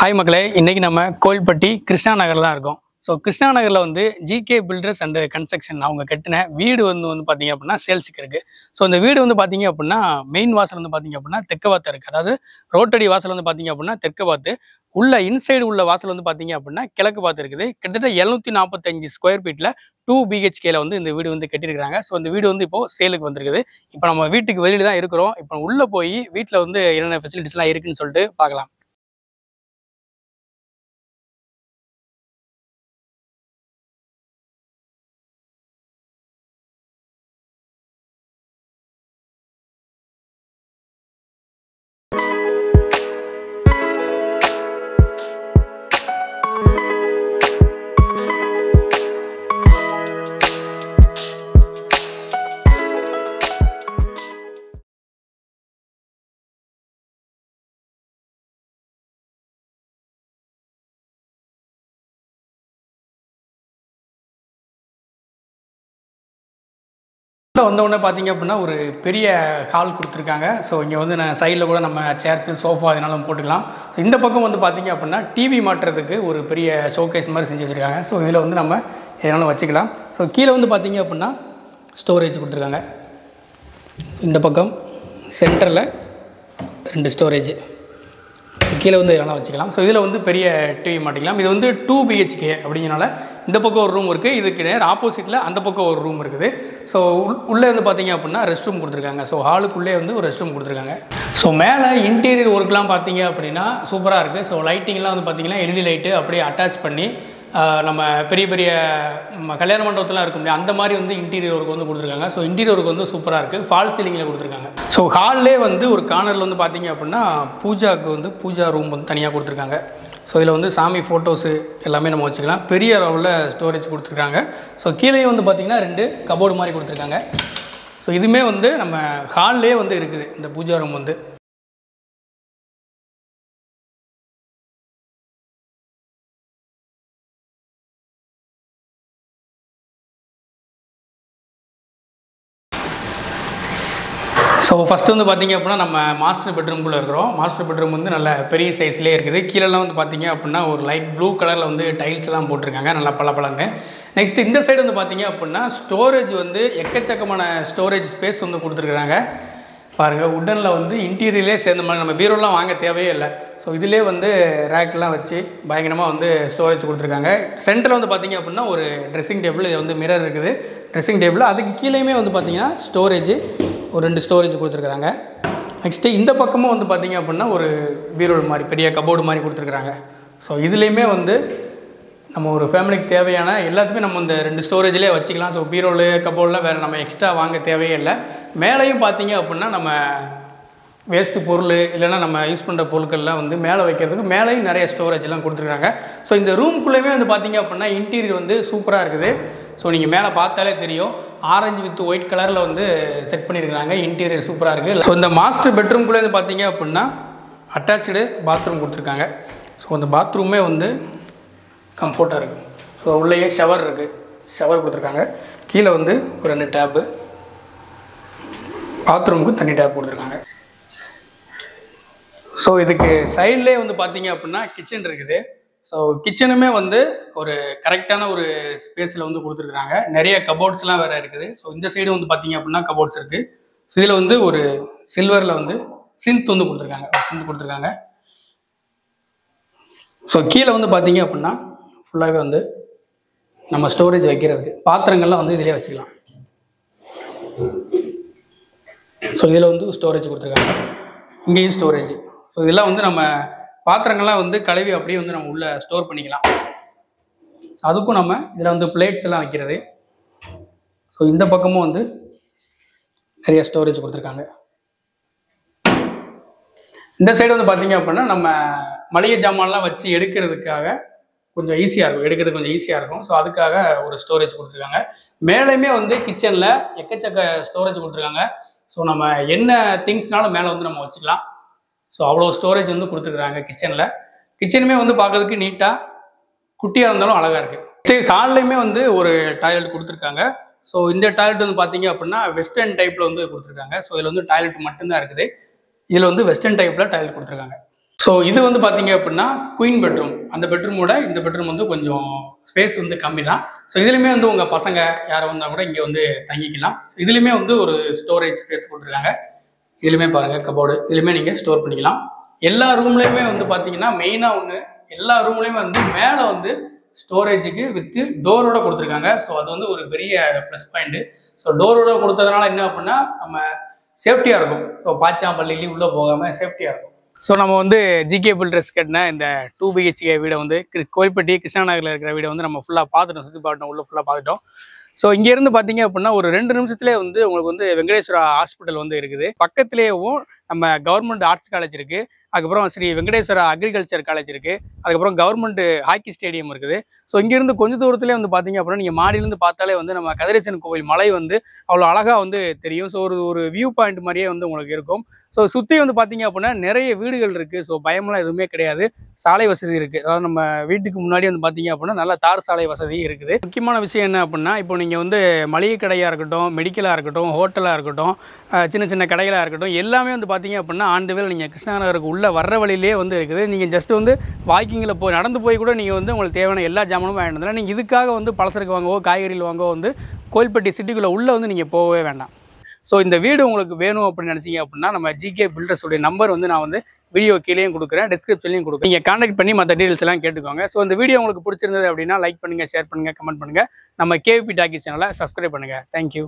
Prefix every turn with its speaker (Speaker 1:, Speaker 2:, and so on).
Speaker 1: Hi மக்களே, இன்னைக்கு நம்ம கோயில்பட்டி கிருஷ்ணா நகரில் தான் இருக்கோம். ஸோ கிருஷ்ணா நகரில் வந்து ஜிகே பில்டர்ஸ் அண்ட் கன்ஸ்ட்ரக்ஷன் அவங்க கட்டின வீடு வந்து பார்த்தீங்க அப்படின்னா சேல்ஸுக்கு இருக்குது. ஸோ இந்த வீடு வந்து பார்த்தீங்க அப்படின்னா மெயின் வாசல் வந்து பார்த்தீங்க அப்படின்னா தெற்கு பார்த்து இருக்குது. அதாவது ரோட்டடி வாசல் வந்து பார்த்தீங்க அப்படின்னா தெற்கு பார்த்து, உள்ள இன்சைடு உள்ள வாசல் வந்து பார்த்தீங்க அப்படின்னா கிழக்கு பார்த்து இருக்குது. கிட்டத்தட்ட 745 ஸ்கொயர் ஃபீட்டில் 2 BHKல வந்து இந்த வீடு வந்து கட்டியிருக்காங்க. ஸோ இந்த வீடு வந்து இப்போது சேலுக்கு வந்திருக்குது. இப்போ நம்ம வீட்டுக்கு வெளியில் தான் இருக்கிறோம். இப்போ உள்ளே போய் வீட்டில் வந்து என்னென்ன ஃபெசிலிட்டிஸ்லாம் இருக்குதுன்னு சொல்லிட்டு பார்க்கலாம். வந்தவுடனே பார்த்தீங்க அப்படின்னா ஒரு பெரிய ஹால் கொடுத்துருக்காங்க. ஸோ இங்கே வந்து நான் சைடில் கூட நம்ம சேர்ஸு சோஃபா இதனாலும் போட்டுக்கலாம். ஸோ இந்த பக்கம் வந்து பார்த்தீங்க அப்படின்னா டிவி மாட்டுறதுக்கு ஒரு பெரிய ஷோகேஸ் மாதிரி செஞ்சு வச்சுருக்காங்க. ஸோ இதில் வந்து நம்ம எதனாலும் வச்சுக்கலாம். ஸோ கீழே வந்து பார்த்தீங்க அப்படின்னா ஸ்டோரேஜ் கொடுத்துருக்காங்க. இந்த பக்கம் சென்டரில் 2 ஸ்டோரேஜ், கீழே வந்து இதெல்லாம் வச்சுக்கலாம். ஸோ இதில் வந்து பெரிய டிவி மாட்டிக்கலாம். இது வந்து 2 BHK அப்படிங்கிறனால இந்த பக்கம் ஒரு ரூம் இருக்குது, இதுக்கு நேர் ஆப்போசிட்டில் அந்த பக்கம் ஒரு ரூம் இருக்குது. ஸோ உள்ளே வந்து பார்த்தீங்க அப்படின்னா ரெஸ்ட் ரூம் கொடுத்துருக்காங்க. ஸோ ஹாலுக்குள்ளே வந்து ஒரு ரெஸ்ட் ரூம் கொடுத்துருக்காங்க. ஸோ மேலே இன்டீரியர் ஒர்க்லாம் பார்த்தீங்க அப்படின்னா சூப்பராக இருக்குது. ஸோ லைட்டிங்லாம் வந்து பார்த்தீங்கன்னா LED லைட்டு அப்படியே அட்டாச் பண்ணி நம்ம பெரிய பெரிய கல்யாண மண்டபத்தில் இருக்கும் இல்லையா, அந்த மாதிரி வந்து இன்டீரியர் ஒர்க் வந்து கொடுத்துருக்காங்க. ஸோ இன்டீரியர் ஒர்க் வந்து சூப்பராக இருக்குது. ஃபால் சீலிங்கில் கொடுத்துருக்காங்க. ஸோ ஹால்லே வந்து ஒரு கார்னரில் வந்து பார்த்தீங்க அப்படின்னா பூஜாவுக்கு வந்து பூஜா ரூம் வந்து தனியாக கொடுத்துருக்காங்க. ஸோ இதில் வந்து சாமி ஃபோட்டோஸு எல்லாமே நம்ம வச்சுக்கலாம். பெரிய அளவில் ஸ்டோரேஜ் கொடுத்துருக்காங்க. ஸோ கீழே வந்து பார்த்திங்கன்னா 2 கபோர்டு மாதிரி கொடுத்துருக்காங்க. ஸோ இதுவுமே வந்து நம்ம ஹால்லே வந்து இருக்குது இந்த பூஜா ரூம் வந்து. ஸோ ஃபஸ்ட்டு வந்து பார்த்திங்க அப்படின்னா நம்ம மாஸ்டர் பெட்ரூம்குள்ளே இருக்கிறோம். மாஸ்டர் பெட்ரூம் வந்து நல்ல பெரிய சைஸ்லேயே இருக்குது. கீழெல்லாம் வந்து பார்த்திங்க அப்படின்னா ஒரு லைட் ப்ளூ கலரில் வந்து டைல்ஸ் எல்லாம் போட்டிருக்காங்க, நல்லா பளபளன்னு. நெக்ஸ்ட் இந்த சைடு வந்து பார்த்திங்க அப்படின்னா ஸ்டோரேஜ் வந்து எக்கச்சக்கமான ஸ்டோரேஜ் ஸ்பேஸ் வந்து கொடுத்துருக்குறாங்க. பாருங்கள், உட்டனில் வந்து இன்டீரியர்லேயே சேர்ந்த மாதிரி நம்ம பீரோலாம் வாங்க தேவையே இல்லை. ஸோ இதிலே வந்து ரேக்கெலாம் வச்சு பயங்கரமாக வந்து ஸ்டோரேஜ் கொடுத்துருக்காங்க. சென்டரில் வந்து பார்த்திங்க அப்படின்னா ஒரு ட்ரெஸ்ஸிங் டேபிள், இது வந்து மிரர் இருக்குது ட்ரெஸ்ஸிங் டேபிள். அதுக்கு கீழேயுமே வந்து பார்த்திங்கன்னா ஸ்டோரேஜ் ஒரு 2 ஸ்டோரேஜ் கொடுத்துருக்குறாங்க. நெக்ஸ்ட்டு இந்த பக்கமும் வந்து பார்த்திங்க அப்படின்னா ஒரு பீரோல் மாதிரி பெரிய கபோர்டு மாதிரி கொடுத்துருக்குறாங்க. ஸோ இதுலேயுமே வந்து நம்ம ஒரு ஃபேமிலிக்கு தேவையான எல்லாத்துக்குமே நம்ம இந்த 2 ஸ்டோரேஜ்லேயே வச்சுக்கலாம். ஸோ பீரோலு கபோர்டில் வேறு நம்ம எக்ஸ்ட்ரா வாங்க தேவையே இல்லை. மேலேயும் பார்த்திங்க அப்படின்னா நம்ம வேஸ்ட்டு பொருள் இல்லைனா நம்ம யூஸ் பண்ணுற பொருட்கள்லாம் வந்து மேலே வைக்கிறதுக்கு மேலேயும் நிறைய ஸ்டோரேஜ் எல்லாம் கொடுத்துருக்காங்க. ஸோ இந்த ரூம்குள்ளேயுமே வந்து பார்த்திங்க அப்படின்னா இன்டீரியர் வந்து சூப்பராக இருக்குது. ஸோ நீங்கள் மேலே பார்த்தாலே தெரியும், ஆரஞ்சு வித் ஒயிட் கலரில் வந்து செட் பண்ணியிருக்கிறாங்க. இன்டீரியர் சூப்பராக இருக்குது. ஸோ இந்த மாஸ்டர் பெட்ரூம்குள்ளே வந்து பார்த்திங்க அப்படின்னா அட்டாச்சு பாத்ரூம் கொடுத்துருக்காங்க. ஸோ அந்த பாத்ரூமே வந்து கம்ஃபர்ட்டாக இருக்குது. ஸோ உள்ளேயே ஷவர் இருக்குது, ஷவர் கொடுத்துருக்காங்க. கீழே வந்து ஒரு 2 டேப்பு, பாத்ரூமுக்கு தனி டேப் கொடுத்துருக்காங்க. ஸோ இதுக்கு சைட்லேயே வந்து பார்த்திங்க அப்படின்னா கிச்சன் இருக்குது. ஸோ கிச்சனுமே வந்து ஒரு கரெக்டான ஒரு ஸ்பேஸில் வந்து கொடுத்துருக்குறாங்க. நிறைய கபோர்ட்ஸ்லாம் வேறு இருக்குது. ஸோ இந்த சைடு வந்து பார்த்திங்க அப்படின்னா கபோர்ட்ஸ் இருக்குது. ஸோ இதில் வந்து ஒரு சில்வரில் வந்து சிந்த் வந்து கொடுத்துருக்காங்க. ஸோ கீழே வந்து பார்த்திங்க அப்படின்னா ஃபுல்லாகவே வந்து நம்ம ஸ்டோரேஜ் வைக்கிறதுக்கு பாத்திரங்கள்லாம் வந்து இதிலே வச்சுக்கலாம். ஸோ இதில் வந்து ஸ்டோரேஜ் கொடுத்துருக்காங்க, இங்கேயும் ஸ்டோரேஜ். ஸோ இதெல்லாம் வந்து நம்ம பாத்திரங்கள்லாம் வந்து கழுவி அப்படியே வந்து நம்ம உள்ளே ஸ்டோர் பண்ணிக்கலாம். ஸோ அதுக்கும் நம்ம இதில் வந்து பிளேட்ஸ் எல்லாம் வைக்கிறது. ஸோ இந்த பக்கமும் வந்து நிறைய ஸ்டோரேஜ் கொடுத்துருக்காங்க. இந்த சைடு வந்து பார்த்திங்க அப்படின்னா நம்ம மளிகை ஜாமான்லாம் வச்சு எடுக்கிறதுக்காக கொஞ்சம் ஈஸியாக இருக்கும், எடுக்கிறதுக்கு கொஞ்சம் ஈஸியாக இருக்கும். ஸோ அதுக்காக ஒரு ஸ்டோரேஜ் கொடுத்துருக்காங்க. மேலேயுமே வந்து கிச்சனில் எக்கச்சக்க ஸ்டோரேஜ் கொடுத்துருக்காங்க. ஸோ நம்ம என்ன திங்ஸ்னாலும் மேலே வந்து நம்ம வச்சுக்கலாம். ஸோ அவ்வளோ ஸ்டோரேஜ் வந்து கொடுத்துருக்குறாங்க கிச்சனில். கிச்சனுமே வந்து பார்க்கறதுக்கு நீட்டாக குட்டியாக இருந்தாலும் அழகாக இருக்குது. சரி, ஹால்லையுமே வந்து ஒரு டாய்லெட் கொடுத்துருக்காங்க. ஸோ இந்த டாய்லெட் வந்து பார்த்தீங்க அப்படின்னா வெஸ்டர்ன் டைப்பில் வந்து கொடுத்துருக்காங்க. ஸோ இதில் வந்து டாய்லெட் மட்டும்தான் இருக்குது. இதில் வந்து வெஸ்டர்ன் டைப்பில் டாய்லெட் கொடுத்துருக்காங்க. ஸோ இது வந்து பார்த்தீங்க அப்படின்னா குயின் பெட்ரூம். அந்த பெட்ரூமோட இந்த பெட்ரூம் வந்து கொஞ்சம் ஸ்பேஸ் வந்து கம்மி தான். ஸோ இதுலையுமே வந்து உங்கள் பசங்க யாரை வந்தால் கூட இங்கே வந்து தங்கிக்கலாம். இதுலையுமே வந்து ஒரு ஸ்டோரேஜ் ஸ்பேஸ் கொடுத்துருக்காங்க. இதுலையுமே பாருங்கள் கபோர்டு, இதுலையுமே நீங்கள் ஸ்டோர் பண்ணிக்கலாம். எல்லா ரூம்லேயுமே வந்து பார்த்தீங்கன்னா மெயினாக ஒன்று, எல்லா ரூம்லேயுமே வந்து மேலே வந்து ஸ்டோரேஜுக்கு வித்து டோரோட கொடுத்துருக்காங்க. ஸோ அது வந்து ஒரு பெரிய ப்ளஸ் பாயிண்ட்டு. ஸோ டோரோட கொடுத்ததுனால என்ன அப்படின்னா நம்ம சேஃப்டியாக இருக்கும். ஸோ பாச்சாம்பள்ளிலேயும் உள்ளே போகாமல் சேஃப்டியாக இருக்கும். ஸோ நம்ம வந்து ஜிகே பில்டர்ஸ் கட்டின இந்த 2 BHK வீடை வந்து கோயில்பட்டி கிருஷ்ணா நகரில் இருக்கிற வீடை வந்து நம்ம ஃபுல்லாக பார்த்துட்டோம், சுற்றி பார்த்துட்டோம், உள்ளே ஃபுல்லாக பார்த்துட்டோம். ஸோ இங்கேருந்து பார்த்தீங்க அப்படின்னா ஒரு 2 நிமிஷத்துலேயே வந்து உங்களுக்கு வந்து வெங்கடேஸ்வரா ஹாஸ்பிட்டல் வந்து இருக்குது. பக்கத்துலேயும் நம்ம கவர்மெண்ட் ஆர்ட்ஸ் காலேஜ் இருக்குது, அதுக்கப்புறம் ஸ்ரீ வெங்கடேஸ்வரா அக்ரிகல்ச்சர் காலேஜ் இருக்குது, அதுக்கப்புறம் கவர்மெண்ட் ஹாக்கி ஸ்டேடியம் இருக்குது. ஸோ இங்கேருந்து கொஞ்சம் தூரத்துலேயே வந்து பார்த்தீங்க அப்படின்னா நீங்கள் மாடியிலேருந்து பார்த்தாலே வந்து நம்ம கதிரேசன் கோவில் மலை வந்து அவ்வளோ அழகாக வந்து தெரியும். ஸோ ஒரு வியூ பாயிண்ட் மாதிரியே வந்து உங்களுக்கு இருக்கும். ஸோ சுற்றி வந்து பார்த்தீங்க அப்படின்னா நிறைய வீடுகள் இருக்குது. ஸோ பயமெல்லாம் எதுவுமே கிடையாது. சாலை வசதி இருக்குது. அதாவது நம்ம வீட்டுக்கு முன்னாடி வந்து பார்த்தீங்க அப்படின்னா நல்லா தார் சாலை வசதி இருக்குது. முக்கியமான விஷயம் என்ன அப்படின்னா இப்போ நீங்கள் வந்து மளிகை கடையாக இருக்கட்டும், மெடிக்கலாக இருக்கட்டும், ஹோட்டலாக இருக்கட்டும், சின்ன சின்ன கடைகளாக இருக்கட்டும், எல்லாமே வந்து பார்த்தீங்க அப்படின்னா ஆன் த வேல நீங்கள் கிருஷ்ணா நகருக்கு உள்ளே வர்ற வழியிலே வந்து இருக்குது. நீங்கள் ஜஸ்ட் வந்து வாக்கிங்கில் நடந்து போய் கூட நீங்கள் வந்து உங்களுக்கு தேவையான எல்லா ஜாமானும் வாங்கிட்டு நீங்கள் இதுக்காக வந்து பலசரக்கு வாங்கவோ காய்கறிகள் வாங்கவோ வந்து கோயில்பட்டி சிட்டிக்குள்ளே உள்ளே வந்து நீங்கள் போகவே வேண்டாம். ஸோ இந்த வீடு உங்களுக்கு வேணும் அப்படின்னு நினச்சிங்க அப்படின்னா நம்ம ஜிகே பில்டர்ஸுடைய நம்பர் வந்து நான் வந்து வீடியோ கீழேயும் கொடுக்குறேன், டிஸ்கிரிப்ஷன்லையும் கொடுக்குறேன். நீங்கள் கான்டாக்ட் பண்ணி மற்ற டீட்டெயில்ஸ் எல்லாம் கேட்டுக்கோங்க. ஸோ இந்த வீடியோ உங்களுக்கு பிடிச்சிருந்தது அப்படின்னா லைக் பண்ணுங்கள், ஷேர் பண்ணுங்கள், கமெண்ட் பண்ணுங்கள். நம்ம கேவிபி டாக்கி சேனலை சப்ஸ்கிரைப் பண்ணுங்கள். தேங்க்யூ.